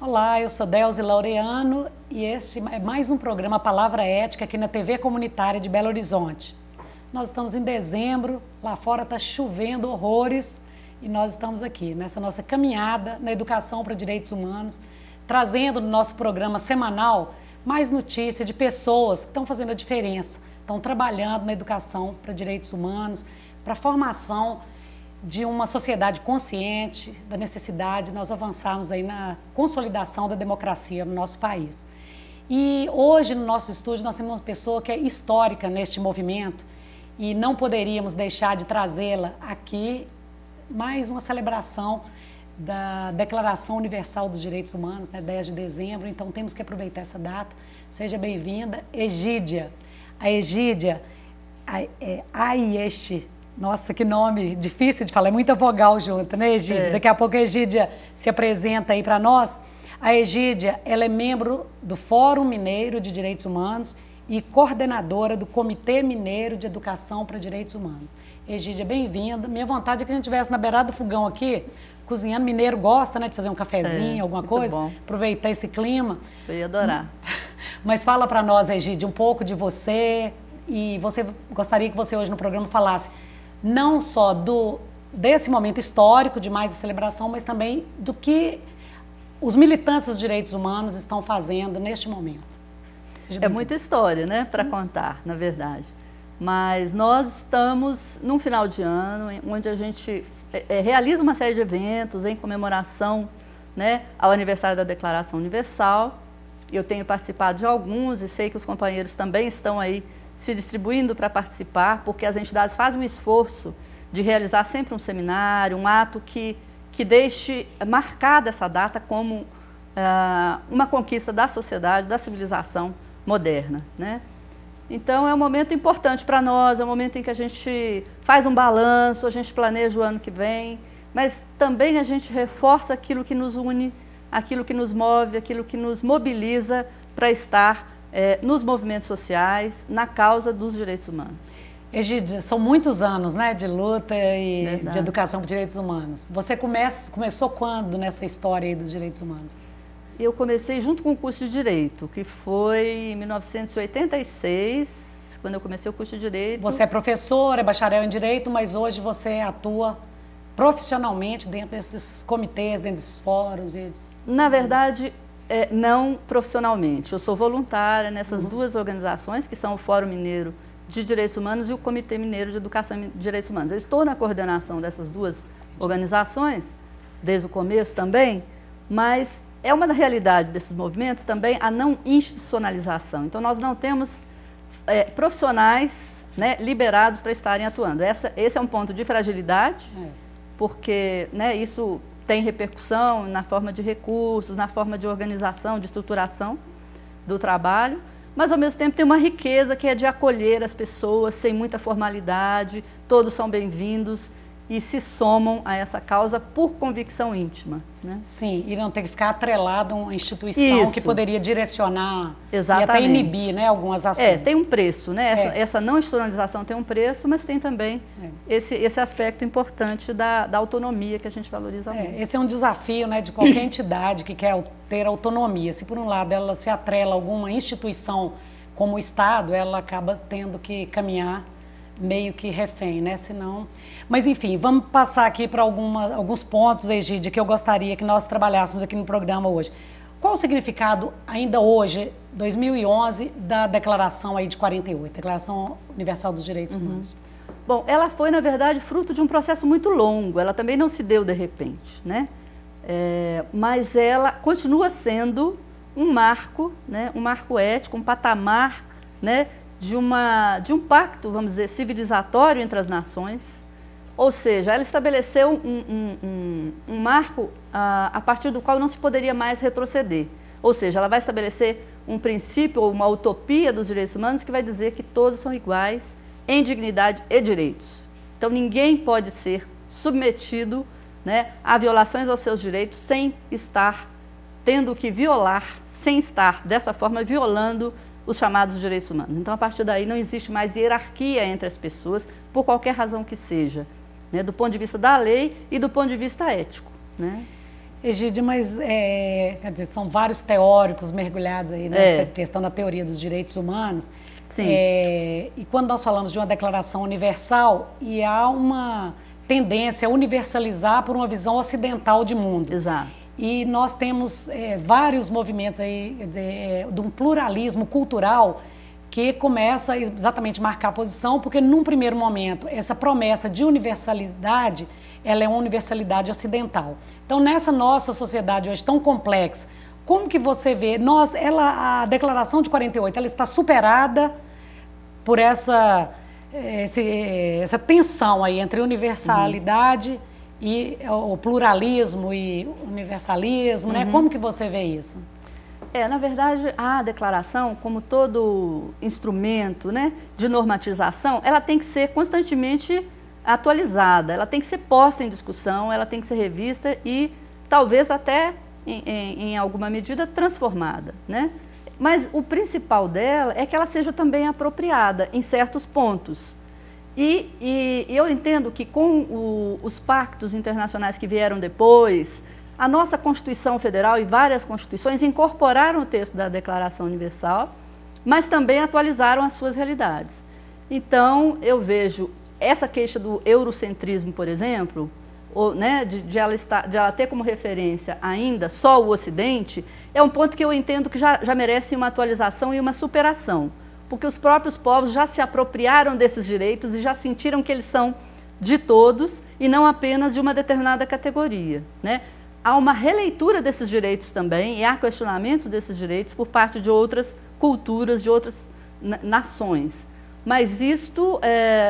Olá, eu sou Delzi Laureano e este é mais um programa Palavra Ética aqui na TV Comunitária de Belo Horizonte. Nós estamos em dezembro, lá fora está chovendo horrores e nós estamos aqui nessa nossa caminhada na educação para direitos humanos, trazendo no nosso programa semanal mais notícias de pessoas que estão fazendo a diferença, estão trabalhando na educação para direitos humanos, para a formação de uma sociedade consciente da necessidade de nós avançarmos aí na consolidação da democracia no nosso país. E hoje no nosso estúdio nós temos uma pessoa que é histórica neste movimento e não poderíamos deixar de trazê-la aqui, mais uma celebração da Declaração Universal dos Direitos Humanos, né, 10 de dezembro, então temos que aproveitar essa data. Seja bem-vinda, Egídia. A Egídia, nossa, que nome difícil de falar, é muita vogal junto, né, Egídia? Daqui a pouco a Egídia se apresenta aí para nós. A Egídia, ela é membro do Fórum Mineiro de Direitos Humanos e coordenadora do Comitê Mineiro de Educação para Direitos Humanos. Egídia, bem-vinda. Minha vontade é que a gente estivesse na beirada do fogão aqui, cozinhando. Mineiro gosta, né, de fazer um cafezinho, alguma coisa, bom. Aproveitar esse clima. Eu ia adorar. Mas fala para nós, Egídia, um pouco de você, e gostaria que você hoje no programa falasse não só desse momento histórico de mais de celebração, mas também do que os militantes dos direitos humanos estão fazendo neste momento. É muita história, né, para contar, na verdade. Mas nós estamos num final de ano, onde a gente realiza uma série de eventos em comemoração, né, ao aniversário da Declaração Universal. Eu tenho participado de alguns e sei que os companheiros também estão aí se distribuindo para participar, porque as entidades fazem um esforço de realizar sempre um seminário, um ato que deixe marcada essa data como uma conquista da sociedade, da civilização moderna, né? Então é um momento importante para nós, é um momento em que a gente faz um balanço, a gente planeja o ano que vem, mas também a gente reforça aquilo que nos une, aquilo que nos move, aquilo que nos mobiliza para estar nos movimentos sociais, na causa dos direitos humanos. Egídia, são muitos anos, né, de luta e de educação por direitos humanos. Você começou quando nessa história aí dos direitos humanos? Eu comecei junto com o curso de Direito, que foi em 1986, quando eu comecei o curso de Direito. Você é professora, é bacharel em Direito, mas hoje você atua profissionalmente dentro desses comitês, dentro desses fóruns? Na verdade, não profissionalmente. Eu sou voluntária nessas duas organizações, que são o Fórum Mineiro de Direitos Humanos e o Comitê Mineiro de Educação e Direitos Humanos. Eu estou na coordenação dessas duas organizações, desde o começo também, mas é uma da realidade desses movimentos também a não institucionalização. Então, nós não temos profissionais, né, liberados para estarem atuando. Esse é um ponto de fragilidade, porque, né, isso tem repercussão na forma de recursos, na forma de organização, de estruturação do trabalho, mas ao mesmo tempo tem uma riqueza que é de acolher as pessoas sem muita formalidade, todos são bem-vindos e se somam a essa causa por convicção íntima, né? Sim, e não ter que ficar atrelado a uma instituição que poderia direcionar e até inibir, né, algumas ações. Tem um preço, né? Essa não institucionalização tem um preço, mas tem também esse aspecto importante da autonomia que a gente valoriza muito. Esse é um desafio, né, de qualquer entidade que quer ter autonomia. Se por um lado ela se atrela a alguma instituição como o Estado, ela acaba tendo que caminhar meio que refém, né? Senão... Mas, enfim, vamos passar aqui para alguns pontos, Egídia, que eu gostaria que nós trabalhássemos aqui no programa hoje. Qual o significado, ainda hoje, 2011, da Declaração aí de 48, Declaração Universal dos Direitos Humanos? Bom, ela foi, na verdade, fruto de um processo muito longo, ela também não se deu de repente, né? Mas ela continua sendo um marco, né? Um marco ético, um patamar, né, de um pacto, vamos dizer, civilizatório entre as nações. Ou seja, ela estabeleceu um marco a partir do qual não se poderia mais retroceder. Ou seja, ela vai estabelecer um princípio ou uma utopia dos direitos humanos que vai dizer que todos são iguais em dignidade e direitos. Então, ninguém pode ser submetido, né, a violações aos seus direitos sem estar tendo que violar, sem estar, dessa forma, violando os chamados direitos humanos. Então, a partir daí, não existe mais hierarquia entre as pessoas, por qualquer razão que seja, né, do ponto de vista da lei e do ponto de vista ético, né? Egídio, mas quer dizer, são vários teóricos mergulhados aí nessa questão da teoria dos direitos humanos. Sim. E quando nós falamos de uma declaração universal, e há uma tendência a universalizar por uma visão ocidental de mundo. Exato. E nós temos vários movimentos aí, quer dizer, de um pluralismo cultural que começa a exatamente marcar a posição, porque num primeiro momento essa promessa de universalidade, ela é uma universalidade ocidental. Então nessa nossa sociedade hoje tão complexa, como que você vê, a Declaração de 48, ela está superada por essa tensão aí entre universalidade e o pluralismo e universalismo, né? Como que você vê isso? Na verdade, a declaração, como todo instrumento, né, de normatização, ela tem que ser constantemente atualizada, ela tem que ser posta em discussão, ela tem que ser revista e talvez até, em alguma medida, transformada, né? Mas o principal dela é que ela seja também apropriada em certos pontos. E eu entendo que com os pactos internacionais que vieram depois, a nossa Constituição Federal e várias constituições incorporaram o texto da Declaração Universal, mas também atualizaram as suas realidades. Então, eu vejo essa queixa do eurocentrismo, por exemplo, né, de ela ter como referência ainda só o Ocidente, é um ponto que eu entendo que já merece uma atualização e uma superação, porque os próprios povos já se apropriaram desses direitos e já sentiram que eles são de todos e não apenas de uma determinada categoria, né? Há uma releitura desses direitos também e há questionamentos desses direitos por parte de outras culturas, de outras nações. Mas isto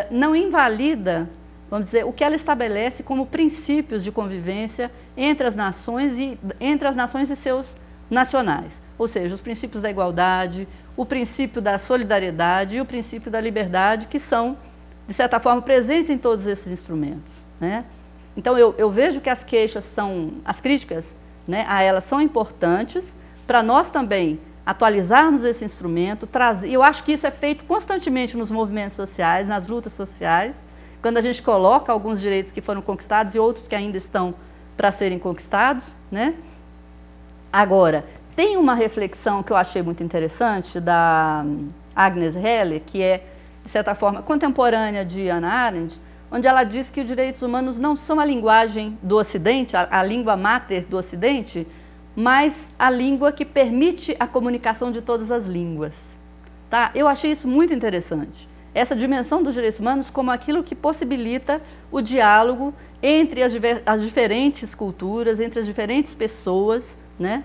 não invalida, vamos dizer, o que ela estabelece como princípios de convivência entre as nações e seus nacionais. Ou seja, os princípios da igualdade, o princípio da solidariedade e o princípio da liberdade, que são, de certa forma, presentes em todos esses instrumentos, né? Então, eu vejo que as críticas, né, a elas são importantes para nós também atualizarmos esse instrumento, e eu acho que isso é feito constantemente nos movimentos sociais, nas lutas sociais, quando a gente coloca alguns direitos que foram conquistados e outros que ainda estão para serem conquistados, né? Agora, tem uma reflexão que eu achei muito interessante da Agnes Heller, que é, de certa forma, contemporânea de Hannah Arendt, onde ela diz que os direitos humanos não são a linguagem do Ocidente, a língua máter do Ocidente, mas a língua que permite a comunicação de todas as línguas. Tá? Eu achei isso muito interessante. Essa dimensão dos direitos humanos como aquilo que possibilita o diálogo entre as diferentes culturas, entre as diferentes pessoas, né?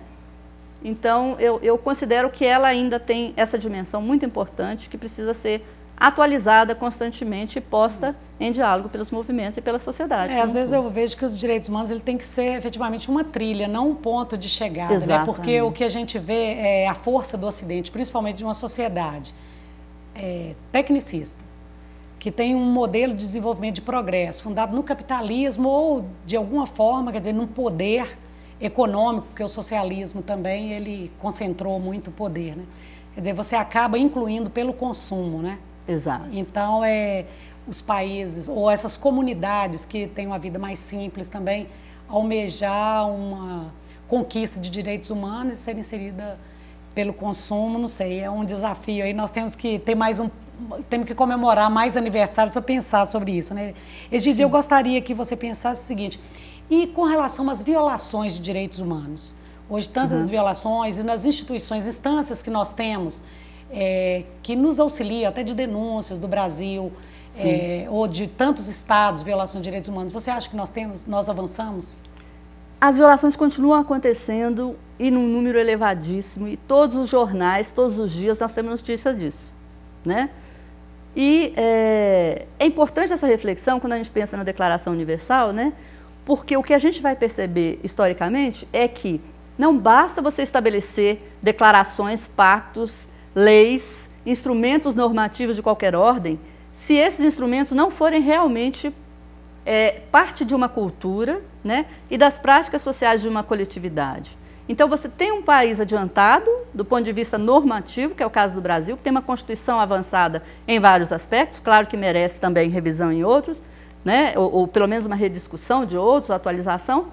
Então, eu considero que ela ainda tem essa dimensão muito importante que precisa ser atualizada constantemente e posta em diálogo pelos movimentos e pela sociedade. Às vezes eu vejo que os direitos humanos ele tem que ser efetivamente uma trilha, não um ponto de chegada, né? Porque o que a gente vê é a força do Ocidente, principalmente de uma sociedade tecnicista, que tem um modelo de desenvolvimento de progresso fundado no capitalismo ou de alguma forma, quer dizer, num poder econômico, porque o socialismo também ele concentrou muito poder, né? Quer dizer, você acaba incluindo pelo consumo, né? Exato. Então, os países ou essas comunidades que têm uma vida mais simples também almejar uma conquista de direitos humanos e ser inserida pelo consumo, não sei, é um desafio aí. Nós temos que ter temos que comemorar mais aniversários para pensar sobre isso, né? Egídio, eu gostaria que você pensasse o seguinte, e com relação às violações de direitos humanos? Hoje, tantas violações e nas instituições, instâncias que nós temos, que nos auxiliam até de denúncias do Brasil, ou de tantos estados, violação de direitos humanos, você acha que nós avançamos? As violações continuam acontecendo e num número elevadíssimo, e todos os jornais, todos os dias, nós temos notícias disso, né? E é importante essa reflexão quando a gente pensa na Declaração Universal, né? Porque o que a gente vai perceber historicamente é que não basta você estabelecer declarações, pactos, leis, instrumentos normativos de qualquer ordem, se esses instrumentos não forem realmente parte de uma cultura, né, e das práticas sociais de uma coletividade. Então, você tem um país adiantado do ponto de vista normativo, que é o caso do Brasil, que tem uma Constituição avançada em vários aspectos, claro que merece também revisão em outros, né, ou pelo menos uma rediscussão de outros, atualização,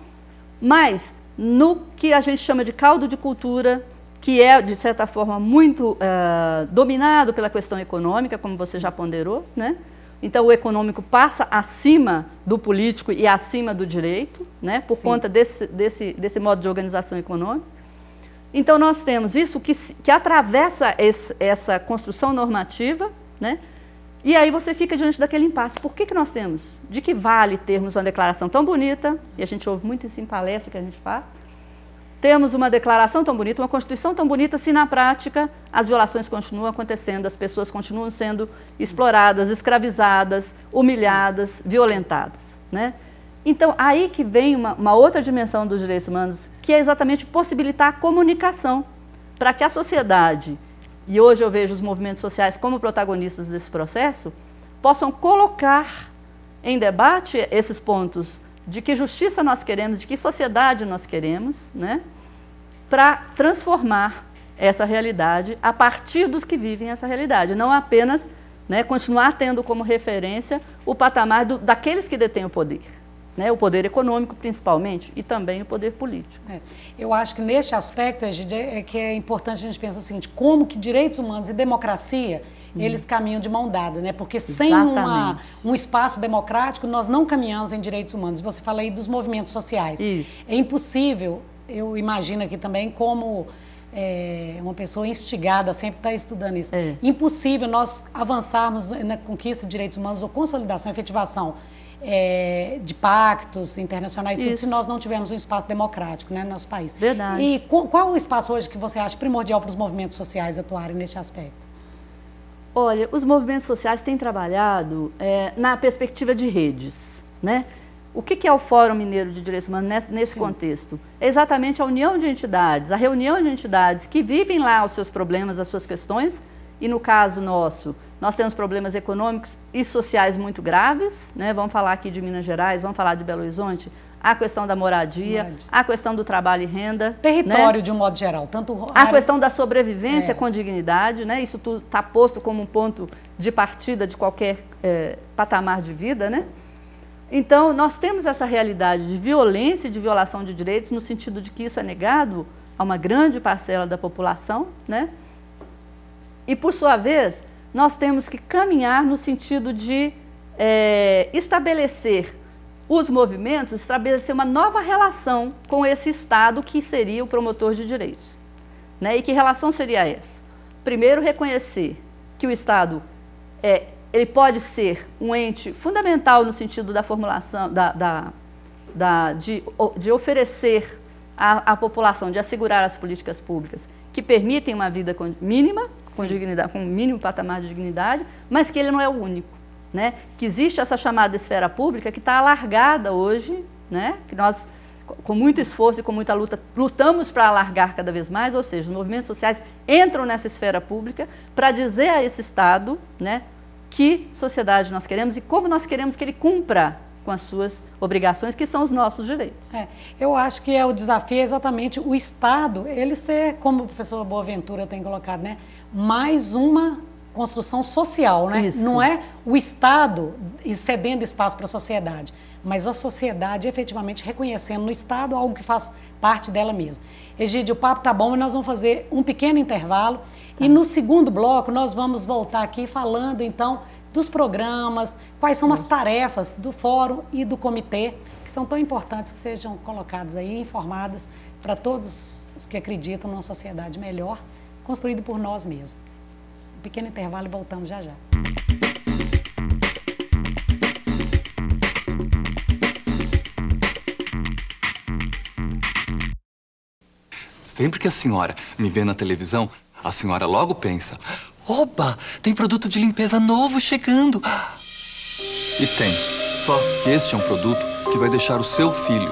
mas no que a gente chama de caldo de cultura, que é, de certa forma, muito dominado pela questão econômica, como você já ponderou, né? Então, o econômico passa acima do político e acima do direito, né? Por conta desse modo de organização econômica. Então, nós temos isso que atravessa essa construção normativa, né? E aí você fica diante daquele impasse. Por que nós temos? De que vale termos uma declaração tão bonita, e a gente ouve muito isso em palestra que a gente faz, temos uma declaração tão bonita, uma Constituição tão bonita, se na prática as violações continuam acontecendo, as pessoas continuam sendo exploradas, escravizadas, humilhadas, violentadas, né? Então, aí que vem uma outra dimensão dos direitos humanos, que é exatamente possibilitar a comunicação, para que a sociedade, e hoje eu vejo os movimentos sociais como protagonistas desse processo, possam colocar em debate esses pontos de que justiça nós queremos, de que sociedade nós queremos, né, para transformar essa realidade a partir dos que vivem essa realidade, não apenas, né, continuar tendo como referência o patamar daqueles que detêm o poder. Né, o poder econômico, principalmente, e também o poder político. Eu acho que neste aspecto, Egídia, que é importante a gente pensar o seguinte, como que direitos humanos e democracia, eles caminham de mão dada, né? Porque sem um espaço democrático, nós não caminhamos em direitos humanos. Você fala aí dos movimentos sociais. Isso. É impossível, eu imagino aqui também, como uma pessoa instigada sempre está estudando isso. Impossível nós avançarmos na conquista de direitos humanos ou consolidação, efetivação de pactos internacionais, tudo, se nós não tivermos um espaço democrático, né, no nosso país. Verdade. E qual o espaço hoje que você acha primordial para os movimentos sociais atuarem neste aspecto? Olha, os movimentos sociais têm trabalhado na perspectiva de redes, né? O que é o Fórum Mineiro de Direitos Humanos nesse contexto? É exatamente a união de entidades, a reunião de entidades que vivem lá os seus problemas, as suas questões, e no caso nosso, nós temos problemas econômicos e sociais muito graves, né? Vamos falar aqui de Minas Gerais, vamos falar de Belo Horizonte, a questão da moradia, a questão do trabalho e renda. Território, né? De um modo geral. Tanto a questão da sobrevivência com dignidade, né? Isso tudo está posto como um ponto de partida de qualquer patamar de vida, né? Então, nós temos essa realidade de violência e de violação de direitos no sentido de que isso é negado a uma grande parcela da população, né? E, por sua vez, nós temos que caminhar no sentido de estabelecer os movimentos, estabelecer uma nova relação com esse Estado que seria o promotor de direitos. Né? E que relação seria essa? Primeiro, reconhecer que o Estado ele pode ser um ente fundamental no sentido da formulação, de oferecer à população, de assegurar as políticas públicas que permitem uma vida mínima, com dignidade, com um mínimo patamar de dignidade, mas que ele não é o único. Né? Que existe essa chamada esfera pública que está alargada hoje, né? Que nós, com muito esforço e com muita luta, lutamos para alargar cada vez mais, ou seja, os movimentos sociais entram nessa esfera pública para dizer a esse Estado, né, que sociedade nós queremos e como nós queremos que ele cumpra com as suas obrigações, que são os nossos direitos. Eu acho que o desafio é exatamente o Estado, ele ser, como o professor Boaventura tem colocado, né, mais uma construção social, né? Isso. Não é o Estado cedendo espaço para a sociedade, mas a sociedade efetivamente reconhecendo no Estado algo que faz parte dela mesma. Egídio, o papo tá bom, mas nós vamos fazer um pequeno intervalo e no segundo bloco nós vamos voltar aqui falando então dos programas, quais são as tarefas do fórum e do comitê, que são tão importantes que sejam colocadas aí, informadas para todos os que acreditam numa sociedade melhor, construída por nós mesmos. Pequeno intervalo e voltamos já já. Sempre que a senhora me vê na televisão, a senhora logo pensa: oba, tem produto de limpeza novo chegando. E tem. Só que este é um produto que vai deixar o seu filho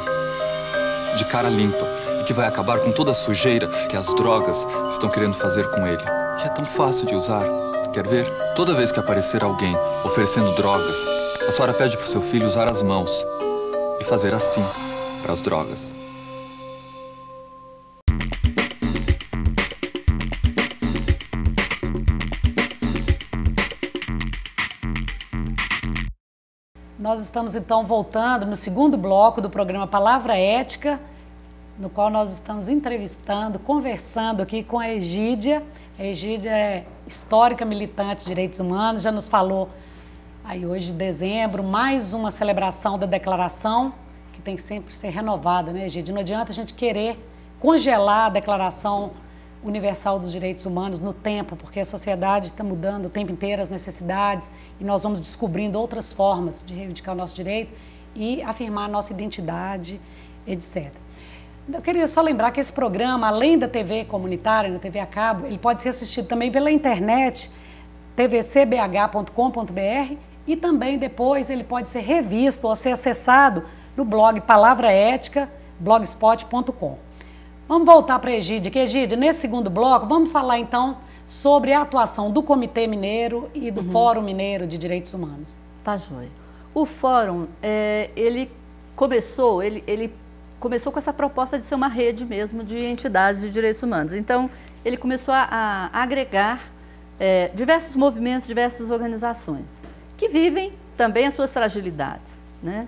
de cara limpa e que vai acabar com toda a sujeira que as drogas estão querendo fazer com ele. Que é tão fácil de usar. Quer ver? Toda vez que aparecer alguém oferecendo drogas, a senhora pede para o seu filho usar as mãos e fazer assim para as drogas. Nós estamos então voltando no segundo bloco do programa Palavra Ética, no qual nós estamos entrevistando, conversando aqui com a Egídia. A Egídia é histórica militante de direitos humanos, já nos falou aí hoje de dezembro, mais uma celebração da declaração, que tem que sempre ser renovada, né, Egídia? Não adianta a gente querer congelar a Declaração Universal dos Direitos Humanos no tempo, porque a sociedade está mudando o tempo inteiro, as necessidades, e nós vamos descobrindo outras formas de reivindicar o nosso direito e afirmar a nossa identidade, etc. Eu queria só lembrar que esse programa, além da TV comunitária, na TV a cabo, ele pode ser assistido também pela internet, tvcbh.com.br, e também depois ele pode ser revisto ou ser acessado no blog Palavra Ética, blogspot.com. Vamos voltar para a Egídia, que Egídia, nesse segundo bloco, vamos falar então sobre a atuação do Comitê Mineiro e do Fórum Mineiro de Direitos Humanos. Tá joia. O Fórum, ele começou com essa proposta de ser uma rede mesmo de entidades de direitos humanos. Então, ele começou a agregar diversos movimentos, diversas organizações, que vivem também as suas fragilidades, né?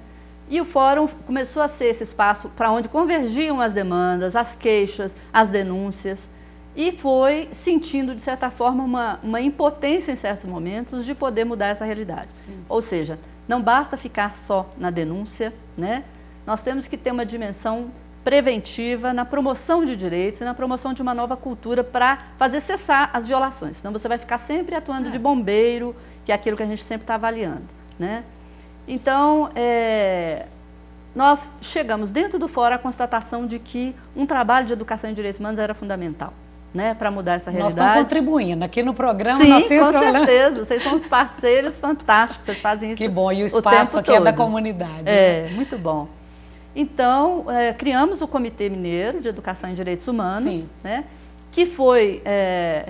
E o Fórum começou a ser esse espaço para onde convergiam as demandas, as queixas, as denúncias, e foi sentindo, de certa forma, uma impotência em certos momentos de poder mudar essa realidade. Sim. Ou seja, não basta ficar só na denúncia, né? Nós temos que ter uma dimensão preventiva na promoção de direitos e na promoção de uma nova cultura para fazer cessar as violações. Senão você vai ficar sempre atuando de bombeiro, que é aquilo que a gente sempre está avaliando, né? Então, nós chegamos dentro do fórum à constatação de que um trabalho de educação em direitos humanos era fundamental, né, para mudar essa realidade. Nós estamos contribuindo aqui no programa. Sim, com certeza. Vocês são uns parceiros fantásticos, vocês fazem isso. Que bom, e o espaço aqui é da comunidade. É, né? Muito bom. Então, criamos o Comitê Mineiro de Educação em Direitos Humanos, né, que foi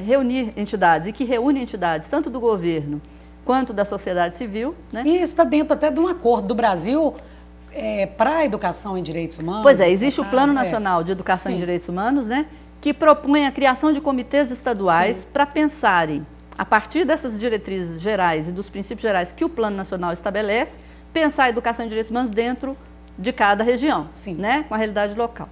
reunir entidades e que reúne entidades tanto do governo quanto da sociedade civil, né? E isso está dentro até de um acordo do Brasil para a educação em direitos humanos. Pois é, existe o Plano Nacional de Educação em Direitos Humanos, né, que propõe a criação de comitês estaduais para pensarem, a partir dessas diretrizes gerais e dos princípios gerais que o Plano Nacional estabelece, pensar a educação em direitos humanos dentro de cada região, né, com a realidade local.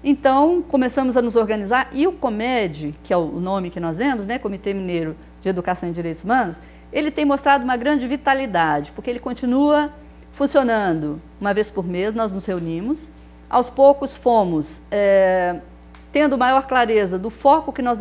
Então, começamos a nos organizar e o COMED, que é o nome que nós demos, né, Comitê Mineiro de Educação em Direitos Humanos, ele tem mostrado uma grande vitalidade, porque ele continua funcionando. Uma vez por mês nós nos reunimos, aos poucos fomos tendo maior clareza do foco que nós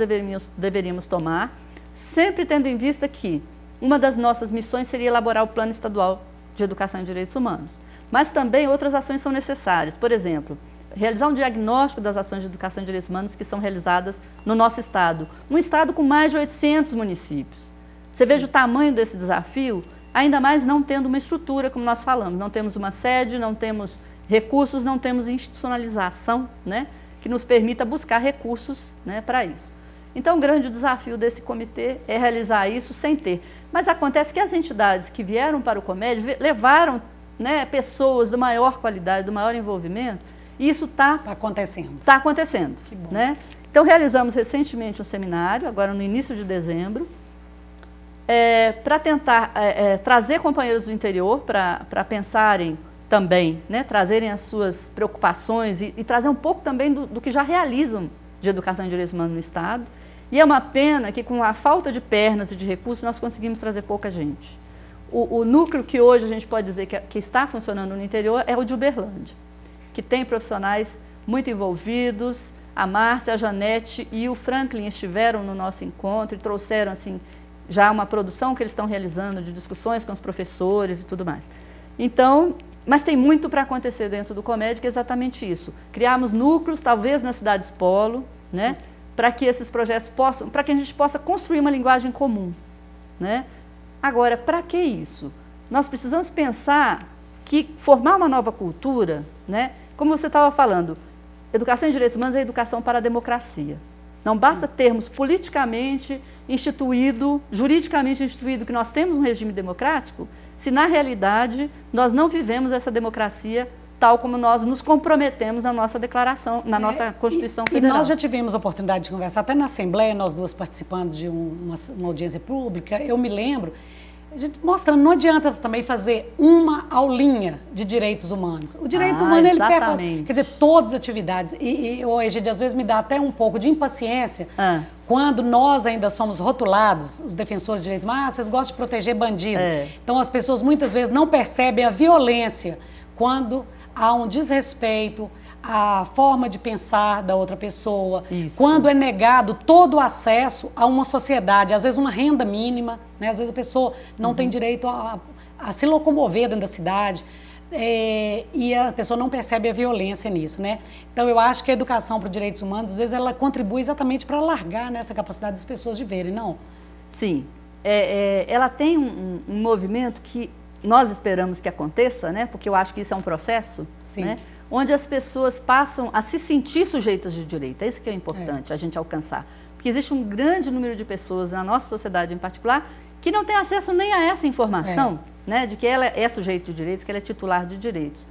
deveríamos tomar, sempre tendo em vista que uma das nossas missões seria elaborar o Plano Estadual de Educação em Direitos Humanos. Mas também outras ações são necessárias. Por exemplo, realizar um diagnóstico das ações de educação em direitos humanos que são realizadas no nosso estado. Um estado com mais de 800 municípios. Você veja o tamanho desse desafio, ainda mais não tendo uma estrutura, como nós falamos. Não temos uma sede, não temos recursos, não temos institucionalização, né, que nos permita buscar recursos, né, para isso. Então, o grande desafio desse comitê é realizar isso sem ter. Mas acontece que as entidades que vieram para o COMED levaram, né, pessoas de maior qualidade, do maior envolvimento, e isso está acontecendo. Está acontecendo. Que bom. Né? Então, realizamos recentemente um seminário, agora no início de dezembro, para tentar trazer companheiros do interior para pensarem também, né, trazerem as suas preocupações e trazer um pouco também do que já realizam de educação em direitos humanos no Estado. E é uma pena que com a falta de pernas e de recursos nós conseguimos trazer pouca gente. O núcleo que hoje a gente pode dizer que está funcionando no interior é o de Uberlândia, que tem profissionais muito envolvidos. A Márcia, a Janete e o Franklin estiveram no nosso encontro e trouxeram assim, já uma produção que eles estão realizando de discussões com os professores e tudo mais. Então, mas tem muito para acontecer dentro do COMED, que é exatamente isso. Criarmos núcleos, talvez nas cidades polo, né, para que esses projetos possam, para que a gente possa construir uma linguagem comum, né? Agora, para que isso? Nós precisamos pensar que formar uma nova cultura, né, como você estava falando, educação em direitos humanos é educação para a democracia. Não basta termos politicamente instituído, juridicamente instituído que nós temos um regime democrático, se na realidade nós não vivemos essa democracia tal como nós nos comprometemos na nossa declaração, na nossa Constituição Federal. E nós já tivemos a oportunidade de conversar, até na Assembleia, nós duas participando de uma audiência pública, eu me lembro, A gente mostrando, não adianta também fazer uma aulinha de direitos humanos. O direito humano, ele perpassa, quer dizer, todas as atividades. E hoje, às vezes, me dá até um pouco de impaciência quando nós ainda somos rotulados, os defensores de direitos humanos, vocês gostam de proteger bandido. Então, as pessoas muitas vezes não percebem a violência quando há um desrespeito à forma de pensar da outra pessoa, quando é negado todo o acesso a uma sociedade, às vezes uma renda mínima, né? Às vezes a pessoa não tem direito a se locomover dentro da cidade, e a pessoa não percebe a violência nisso, né? Então eu acho que a educação para os direitos humanos, às vezes ela contribui exatamente para alargar, né, essa capacidade das pessoas de verem, não? Sim, ela tem um movimento que nós esperamos que aconteça, né? Porque eu acho que isso é um processo, né? Onde as pessoas passam a se sentir sujeitas de direito. É isso que é importante a gente alcançar. Porque existe um grande número de pessoas, na nossa sociedade em particular, que não tem acesso nem a essa informação, né? De que ela é sujeito de direitos, que ela é titular de direitos.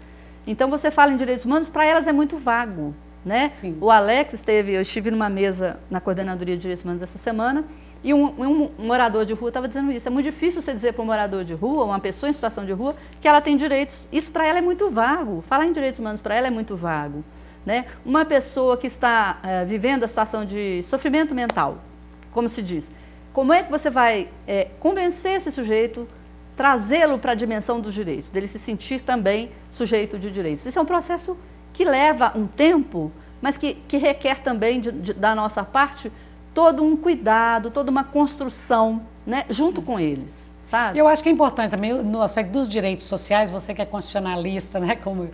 Então, você fala em direitos humanos, para elas é muito vago, né? O Alex eu estive numa mesa na Coordenadoria de Direitos Humanos essa semana, e um morador de rua estava dizendo isso. É muito difícil você dizer para um morador de rua, uma pessoa em situação de rua, que ela tem direitos. Isso para ela é muito vago. Falar em direitos humanos para ela é muito vago, né? Uma pessoa que está vivendo a situação de sofrimento mental, como se diz, como é que você vai convencer esse sujeito, trazê-lo para a dimensão dos direitos, dele se sentir também sujeito de direitos? Isso é um processo que leva um tempo, mas que requer também da nossa parte todo um cuidado, toda uma construção, né, junto com eles, sabe? Eu acho que é importante também, no aspecto dos direitos sociais, você que é constitucionalista, né, como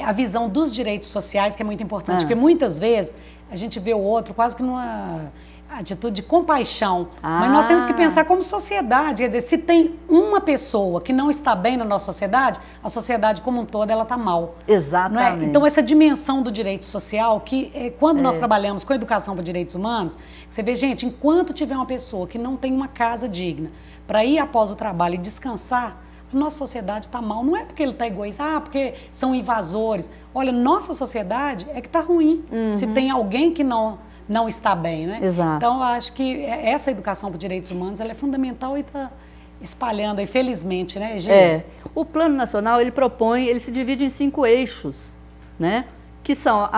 a visão dos direitos sociais, que é muito importante, porque muitas vezes a gente vê o outro quase que numa atitude de compaixão, mas nós temos que pensar como sociedade, quer dizer, se tem uma pessoa que não está bem na nossa sociedade, a sociedade como um todo, ela está mal. Exatamente. Não é? Então, essa dimensão do direito social, que quando nós trabalhamos com educação para direitos humanos, você vê, gente, enquanto tiver uma pessoa que não tem uma casa digna para ir após o trabalho e descansar, a nossa sociedade está mal. Não é porque ele está egoísta, porque são invasores. Olha, nossa sociedade é que está ruim. Se tem alguém que não está bem, né? Exato. Então, eu acho que essa educação para direitos humanos, ela é fundamental e está espalhando aí, felizmente, né, gente? O Plano Nacional, ele se divide em 5 eixos, né? Que são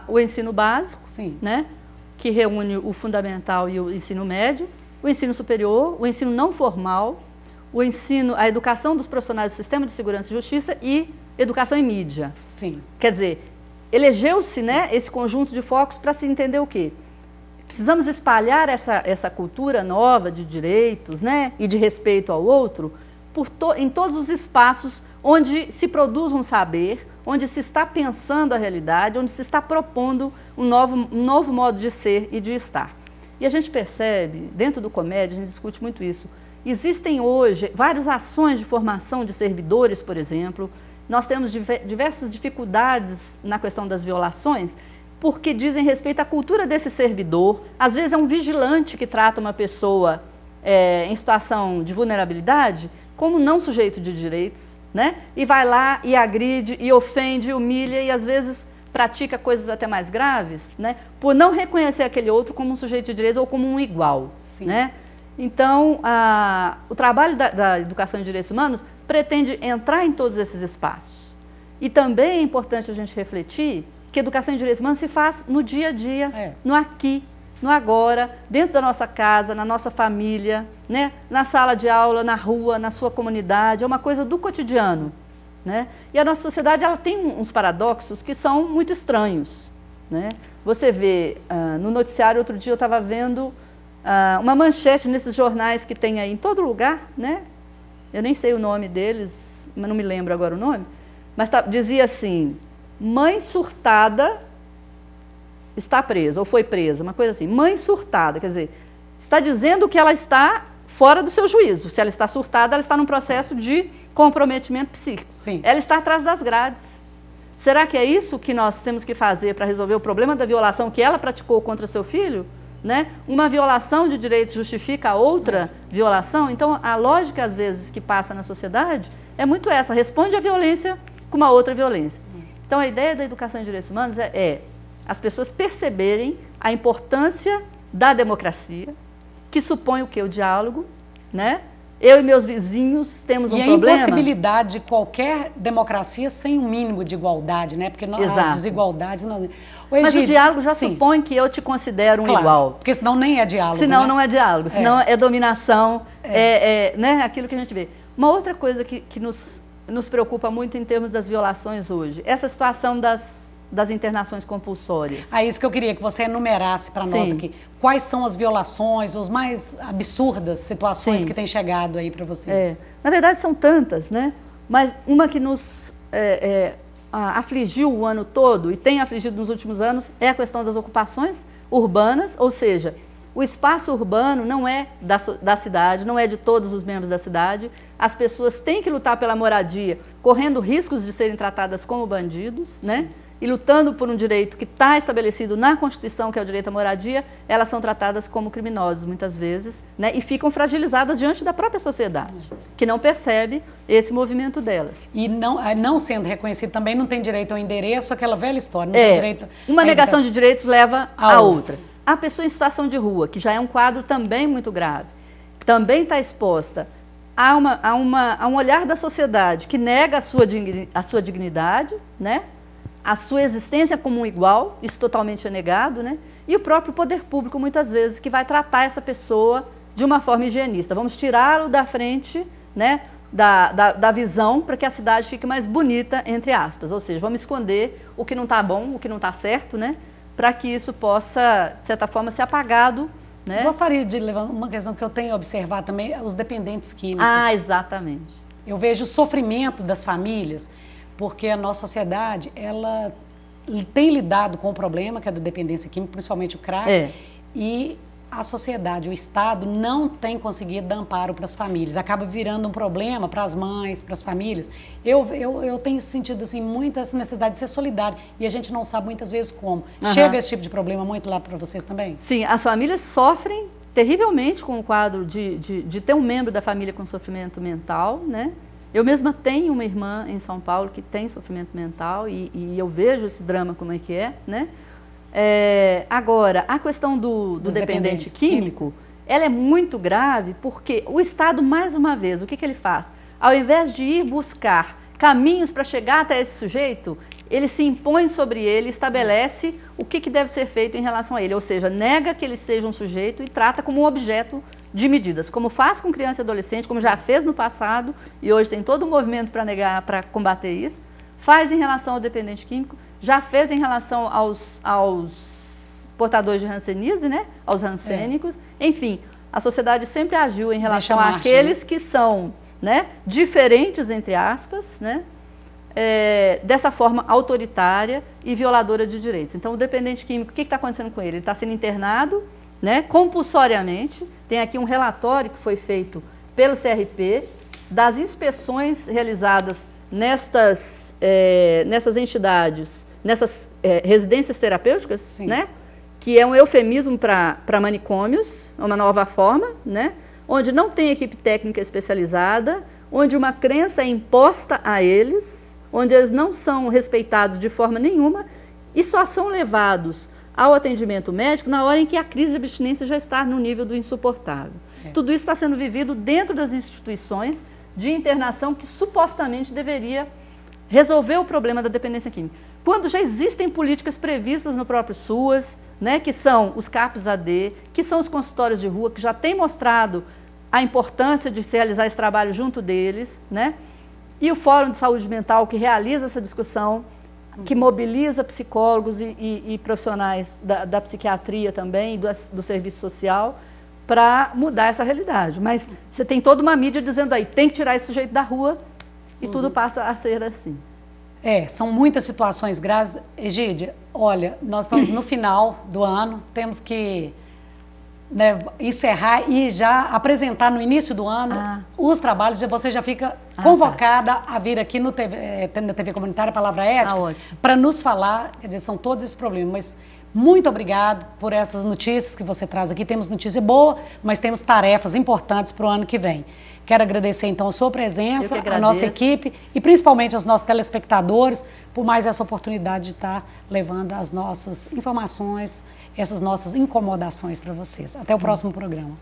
o ensino básico, né? Que reúne o fundamental e o ensino médio, o ensino superior, o ensino não formal, a educação dos profissionais do Sistema de Segurança e Justiça e educação em mídia. Quer dizer, elegeu-se, né, esse conjunto de focos para se entender o quê? Precisamos espalhar essa cultura nova de direitos, né, e de respeito ao outro em todos os espaços onde se produz um saber, onde se está pensando a realidade, onde se está propondo um novo modo de ser e de estar. E a gente percebe, dentro do Comédia, a gente discute muito isso, existem hoje várias ações de formação de servidores, por exemplo. Nós temos diversas dificuldades na questão das violações, porque dizem respeito à cultura desse servidor. Às vezes é um vigilante que trata uma pessoa em situação de vulnerabilidade como não sujeito de direitos, né? E vai lá e agride, e ofende, e humilha, e às vezes pratica coisas até mais graves, né? Por não reconhecer aquele outro como um sujeito de direitos ou como um igual, né? Então, o trabalho da educação em direitos humanos pretende entrar em todos esses espaços. E também é importante a gente refletir que a educação em direitos humanos se faz no dia a dia, no aqui, no agora, dentro da nossa casa, na nossa família, né? Na sala de aula, na rua, na sua comunidade, é uma coisa do cotidiano, né? E a nossa sociedade, ela tem uns paradoxos que são muito estranhos, né? Você vê, no noticiário, outro dia eu estava vendo uma manchete nesses jornais que tem aí em todo lugar, né? Eu nem sei o nome deles, mas não me lembro agora o nome, mas dizia assim: mãe surtada está presa, ou foi presa, uma coisa assim. Mãe surtada, quer dizer, está dizendo que ela está fora do seu juízo. Se ela está surtada, ela está num processo de comprometimento psíquico. Ela está atrás das grades. Será que é isso que nós temos que fazer para resolver o problema da violação que ela praticou contra seu filho? Né? Uma violação de direitos justifica a outra violação? Então, a lógica, às vezes, que passa na sociedade é muito essa: responde à violência com uma outra violência. Então, a ideia da educação em direitos humanos é as pessoas perceberem a importância da democracia, que supõe o quê? O diálogo, né? eu e meus vizinhos temos um problema. E a impossibilidade de qualquer democracia sem um mínimo de igualdade, né? Porque as desigualdades... Mas o diálogo já supõe que eu te considero um igual. Porque senão nem é diálogo, senão né? não é diálogo, senão é dominação, né? Aquilo que a gente vê. Uma outra coisa que nos preocupa muito em termos das violações hoje, essa situação das internações compulsórias. É isso que eu queria que você enumerasse para nós aqui. Quais são as violações, as mais absurdas situações que têm chegado aí para vocês? Na verdade são tantas, né? Mas uma que nos afligiu o ano todo e tem afligido nos últimos anos é a questão das ocupações urbanas, ou seja, o espaço urbano não é da cidade, não é de todos os membros da cidade. As pessoas têm que lutar pela moradia, correndo riscos de serem tratadas como bandidos, né? E lutando por um direito que está estabelecido na Constituição, que é o direito à moradia, elas são tratadas como criminosos, muitas vezes, né? E ficam fragilizadas diante da própria sociedade, que não percebe esse movimento delas. E não sendo reconhecido também, não tem direito ao endereço, aquela velha história. Não tem direito uma negação de direitos leva a outra. A pessoa em situação de rua, que já é um quadro também muito grave, também está exposta a um olhar da sociedade que nega a sua dignidade, né? A sua existência como um igual, isso totalmente é negado, né? E o próprio poder público, muitas vezes, que vai tratar essa pessoa de uma forma higienista. Vamos tirá-lo da frente, né, da visão, para que a cidade fique mais bonita, entre aspas. Ou seja, vamos esconder o que não está bom, o que não está certo, né? Para que isso possa, de certa forma, ser apagado, né? Gostaria de levar uma questão que eu tenho observado também, os dependentes químicos. Exatamente. Eu vejo o sofrimento das famílias, porque a nossa sociedade, ela tem lidado com o problema, que é da dependência química, principalmente o crack, e a sociedade, o Estado, não tem conseguido dar amparo para as famílias. Acaba virando um problema para as mães, para as famílias. Eu tenho sentido assim, muita necessidade de ser solidário, e a gente não sabe muitas vezes como. Chega esse tipo de problema muito lá para vocês também? Sim, as famílias sofrem terrivelmente com o quadro de ter um membro da família com sofrimento mental, né? Eu mesma tenho uma irmã em São Paulo que tem sofrimento mental e eu vejo esse drama como é que é, né? Agora, a questão do dependente químico, ela é muito grave porque o Estado, mais uma vez, o que ele faz? Ao invés de ir buscar caminhos para chegar até esse sujeito, ele se impõe sobre ele, estabelece o que deve ser feito em relação a ele, ou seja, nega que ele seja um sujeito e trata como um objeto de medidas, como faz com criança e adolescente, como já fez no passado, e hoje tem todo um movimento para combater isso, faz em relação ao dependente químico, já fez em relação aos portadores de hanseníase, né? Aos hansênicos, enfim, a sociedade sempre agiu em relação àqueles que são, né, diferentes, entre aspas, né? Dessa forma autoritária e violadora de direitos. Então, o dependente químico, o que está acontecendo com ele? Ele está sendo internado, né, compulsoriamente. Tem aqui um relatório que foi feito pelo CRP, das inspeções realizadas nessas entidades, nessas residências terapêuticas, né, que é um eufemismo para manicômios, uma nova forma, né, onde não tem equipe técnica especializada, onde uma crença é imposta a eles, onde eles não são respeitados de forma nenhuma e só são levados ao atendimento médico na hora em que a crise de abstinência já está no nível do insuportável. Tudo isso está sendo vivido dentro das instituições de internação que supostamente deveria resolver o problema da dependência química. Quando já existem políticas previstas no próprio SUAS, né, que são os CAPS-AD, que são os consultórios de rua, que já têm mostrado a importância de se realizar esse trabalho junto deles, né, e o Fórum de Saúde Mental, que realiza essa discussão, que mobiliza psicólogos e profissionais da psiquiatria também, do serviço social, para mudar essa realidade. Mas você tem toda uma mídia dizendo aí, tem que tirar esse sujeito da rua, e tudo passa a ser assim. São muitas situações graves. Egídia, olha, nós estamos no final do ano, temos que, né, encerrar e já apresentar no início do ano os trabalhos, você já fica convocada a vir aqui na TV Comunitária Palavra Ética para nos falar, quer dizer, são todos esses problemas, mas muito obrigado por essas notícias que você traz aqui. Temos notícia boa, mas temos tarefas importantes para o ano que vem. Quero agradecer, então, a sua presença, a nossa equipe e principalmente aos nossos telespectadores por mais essa oportunidade de estar levando as nossas informações, essas nossas incomodações para vocês. Até o próximo programa.